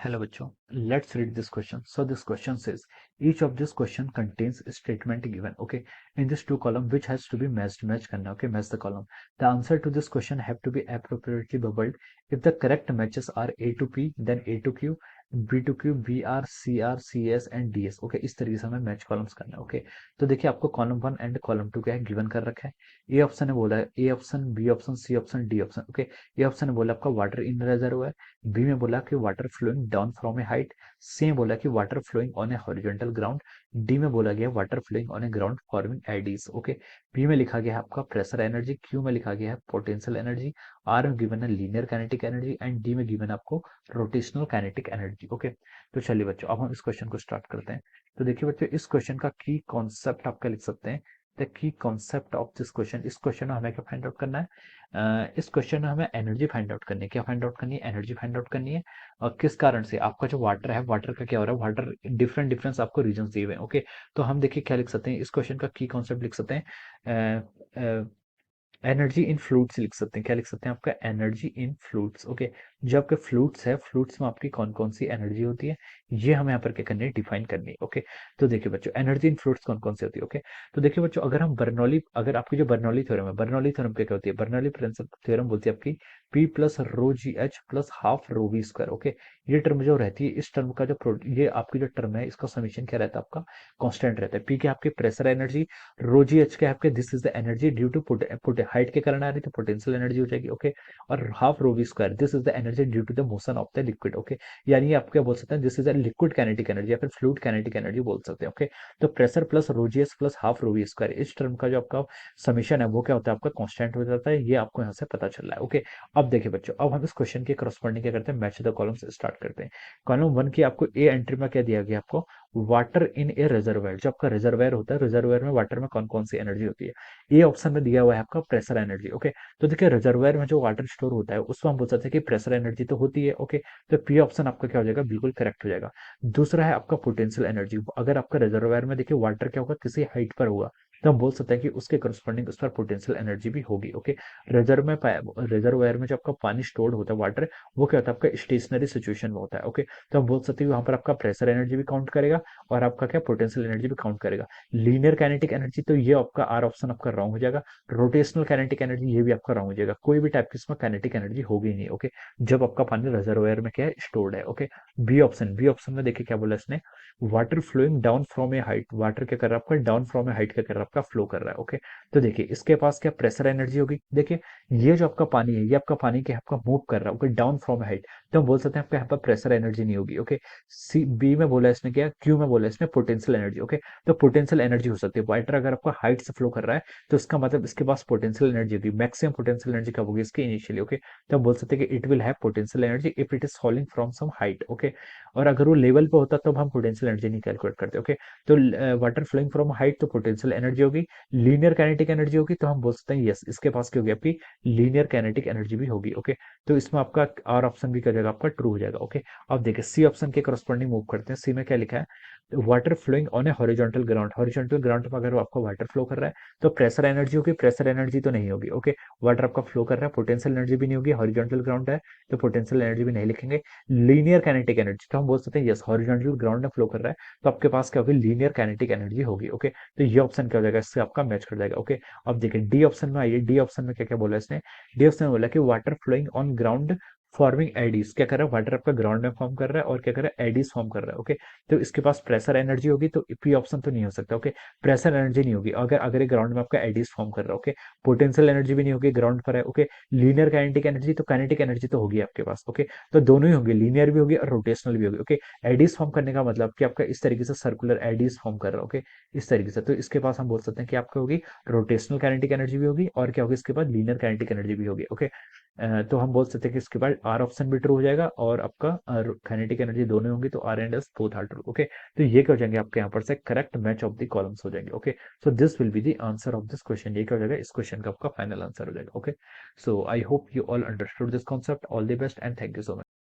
Hello bachcho, let's read this question. So this question says each of this question contains a statement given. Okay, in this two column which has to be match karna. Okay, match the column. The answer to this question have to be appropriately bubbled. If the correct matches are A to P, then A to Q, B to Q, BR, CR, CS and DS. Okay, इस तरीके से हमें match columns करना है. Okay, तो देखिए आपको column 1 and column 2 क्या है गिवन कर रखा है. ए ऑप्शन ने बोला है A option, B option, C option, D option. Okay, A option ने बोला आपका वाटर इन रिजर्व है. बी में बोला कि water flowing down from a height. C में बोला कि water flowing on a horizontal ground. D में बोला गया water flowing on a ground forming eddies. Okay, B में लिखा गया है आपका प्रेशर एनर्जी. क्यू में लिखा गया है पोटेंशियल एनर्जी. आर में गिवन है linear kinetic energy and D में गिवन आपको रोटेशनल काइनेटिक एनर्जी. ओके, तो चलिए बच्चों अब हम इस क्वेश्चन को स्टार्ट करते हैं. तो देखिए बच्चों इस क्वेश्चन का की कॉन्सेप्ट आपका लिख सकते हैं. The key concept of this question. इस क्वेश्चन में हमें क्या फाइंड आउट करना है. इस क्वेश्चन में हमें एनर्जी फाइंड आउट करनी है. क्या फाइंड आउट करनी है? एनर्जी फाइंड आउट करनी है. और किस कारण से आपका जो वाटर है, वाटर का क्या हो रहा है, वाटर डिफरेंट डिफरेंस आपको रीजन दिए हुए हैं. ओके, तो हम देखिए क्या लिख सकते हैं. इस क्वेश्चन का की कॉन्सेप्ट लिख सकते हैं एनर्जी इन फ्लूइड्स लिख सकते हैं. क्या लिख सकते हैं आपका एनर्जी इन फ्लूइड्स. ओके, जो आपके फ्लूइड्स है, फ्लूइड्स में आपकी कौन कौन सी एनर्जी होती है ये हमें यहाँ पर क्या करनी है, डिफाइन करनी है. ओके, तो देखिए बच्चों एनर्जी इन फ्लूइड्स कौन कौन सी होती है. ओके, तो देखिए बच्चों अगर हम बर्नौली, अगर आपकी जो बर्नौली थ्योरम है, बर्नौली थ्योरम क्या होती है, बर्नौली थ्योरम बोलती है आपकी P plus rho g h plus half rho v square. Okay, ये टर्म जो रहती है, इस टर्म का जो ये आपकी जो टर्म है इसका समीशन क्या रहता है आपका कांस्टेंट रहता है. पी के आपके pressure energy, rho g h के आपके this is the energy due to height के कारण आ रही तो पोटेंशियल एनर्जी हो जाएगी. ओके, और half rho v square this is the energy due to the motion of the liquid. Okay, यानी आप क्या बोल सकते हैं, this is a liquid kinetic energy या फिर फ्लूइड काइनेटिक एनर्जी बोल सकते हैं. ओके, तो pressure plus rho g s plus half rho v square, इस टर्म का जो आपका समीशन है वो क्या होता है आपका कांस्टेंट हो जाता है. ये आपको यहाँ से पता चल रहा है. ओके, अब देखिए बच्चों अब हम इस क्वेश्चन के करस्पॉन्डिंग क्या करते हैं, मैच द कॉलम्स स्टार्ट करते हैं. कॉलम 1 की आपको ए एंट्री में क्या दिया गया आपको, वाटर इन ए रिजर्वायर. जो आपका रिजर्वायर होता है, रिजर्वायर में वाटर में कौन कौन सी एनर्जी होती है. ए ऑप्शन में दिया हुआ है आपका प्रेशर एनर्जी. ओके, तो देखिए रिजर्वायर में जो वाटर स्टोर होता है उसमें हम बोल सकते हैं कि प्रेशर एनर्जी तो होती है. ओके, तो पी ऑप्शन आपका क्या हो जाएगा, बिल्कुल करेक्ट हो जाएगा. दूसरा है आपका पोटेंशियल एनर्जी. अगर आपका रिजर्वायर में देखिए वाटर क्या होगा, किसी हाइट पर होगा, तो हम बोल सकते हैं कि उसके करस्पॉन्डिंग उस पर पोटेंशियल एनर्जी भी होगी. ओके, रिजर्वायर में जो आपका पानी स्टोर्ड होता है वाटर, वो क्या होता है आपका स्टेशनरी सिचुएशन में होता है. ओके, तो हम बोल सकते हैं वहां पर आपका प्रेशर एनर्जी भी काउंट करेगा और आपका क्या पोटेंशियल एनर्जी भी काउंट करेगा. लीनियर काइनेटिक एनर्जी तो ये आपका आर ऑप्शन आपका रॉन्ग हो जाएगा. रोटेशनल काइनेटिक एनर्जी ये भी आपका रॉन्ग हो जाएगा. कोई भी टाइप की इसमें काइनेटिक एनर्जी होगी नहीं. ओके, जब आपका पानी रिजर्वायर में क्या है, स्टोर्ड है. ओके, बी ऑप्शन में देखिए क्या बोला इसने, water flowing down from a height. Water क्या कर रहा है आपका, डाउन फ्रॉम ए हाइट क्या कर रहा है आपका, फ्लो कर रहा है. ओके, तो देखिए इसके पास क्या प्रेशर एनर्जी होगी. देखिए ये जो आपका पानी है, ये आपका पानी क्या है, आपका मूव कर रहा है. Okay, down from a height, तो हम बोल सकते हैं आपका यहाँ पर प्रेशर एनर्जी नहीं होगी. ओके, सी बी में बोला इसने क्या, क्यू में बोला इसने पोटेंशियल एनर्जी. ओके, तो पोटेंशियल एनर्जी हो सकती है. वाटर अगर आपका हाइट से फ्लो कर रहा है तो इसका मतलब इसके पास पोटेंशियल एनर्जी होगी. मैक्सिमम पोटेंशियल एनर्जी कब होगी इसकी, इनिशियली. ओके, तो हम बोल सकते हैं कि it will have potential energy if it is falling from some height. Okay, और अगर वो लेवल पे होता तो हम पोटेंशियल एनर्जी नहीं कैलकुलेट करते. ओके, तो वाटर फ्लोइंग फ्रॉम हाइट तो पोटेंशियल एनर्जी होगी. लीनियर काइनेटिक एनर्जी होगी तो हम बोल सकते हैं यस इसके पास क्या होगी आपकी लीनियर काइनेटिक एनर्जी भी होगी. ओके, तो इसमें आपका आर ऑप्शन भी क्या जाएगा आपका ट्रू हो जाएगा. ओके, अब देखिए सी ऑप्शन के करस्पॉन्डिंग मूव करते हैं. सी में क्या लिखा है, water flowing on a horizontal ground. Horizontal ground पर अगर आपका वाटर फ्लो कर रहा है तो प्रेशर एनर्जी होगी, प्रेशर एनर्जी तो नहीं होगी. ओके, वाटर आपका फ्लो कर रहा है, पोटेंशियल एनर्जी भी नहीं होगी. हॉरिजॉन्टल ग्राउंड है तो पोटेंशियल एनर्जी भी नहीं लिखेंगे. लीनियर काइनेटिक एनर्जी तो हम बोल सकते हैं यस हॉरिजॉन्टल ग्राउंड में फ्लो कर रहा है तो आपके पास क्या होगी, लीनियर काइनेटिक एनर्जी होगी. ओके, तो ये ऑप्शन क्या हो जाएगा, इससे आपका मैच कर जाएगा. ओके, अब देखिए डी ऑप्शन में आइए. डी ऑप्शन में क्या क्या बोला इसने, डी ऑप्शन में बोला कि water flowing on ground forming eddies. क्या कर रहा है, वाटर आपका ग्राउंड में फॉर्म कर रहा है और क्या कर रहा है, एडीज फॉर्म कर रहा है. ओके, तो इसके पास प्रेशर एनर्जी होगी तो पी ऑप्शन तो नहीं हो सकता. ओके, प्रेशर एनर्जी नहीं होगी अगर अगर ये ग्राउंड में आपका एडीज फॉर्म कर रहा है. ओके, पोटेंशियल एनर्जी भी नहीं होगी, ग्राउंड पर है. ओके, लीनियर काइनेटिक एनर्जी तो काइनेटिक एनर्जी तो होगी आपके पास. ओके, तो दोनों ही होंगे, लीनियर भी होगी और रोटेशनल भी होगी. ओके, एडीज फॉर्म करने का मतलब कि आपका इस तरीके से सर्कुलर एडीज फॉर्म कर रहा है. ओके, इस तरीके से तो इसके पास हम बोल सकते हैं कि आपका होगी रोटेशनल काइनेटिक एनर्जी भी होगी और क्या होगी इसके बाद लीनियर काइनेटिक एनर्जी भी होगी. ओके, तो हम बोल सकते हैं कि इसके बाद आर ऑप्शन भी ट्रू हो जाएगा और आपका काइनेटिक एनर्जी दोनों होंगी तो R and S both are true. Okay, तो ये क्या हो जाएंगे आपके यहाँ पर से correct match of the columns हो जाएंगे. Okay, so this will be the answer of this question. ये क्या हो जाएगा, इस क्वेश्चन का आपका फाइनल आंसर हो जाएगा. Okay, so I hope you all understood this concept. All the best and thank you so much.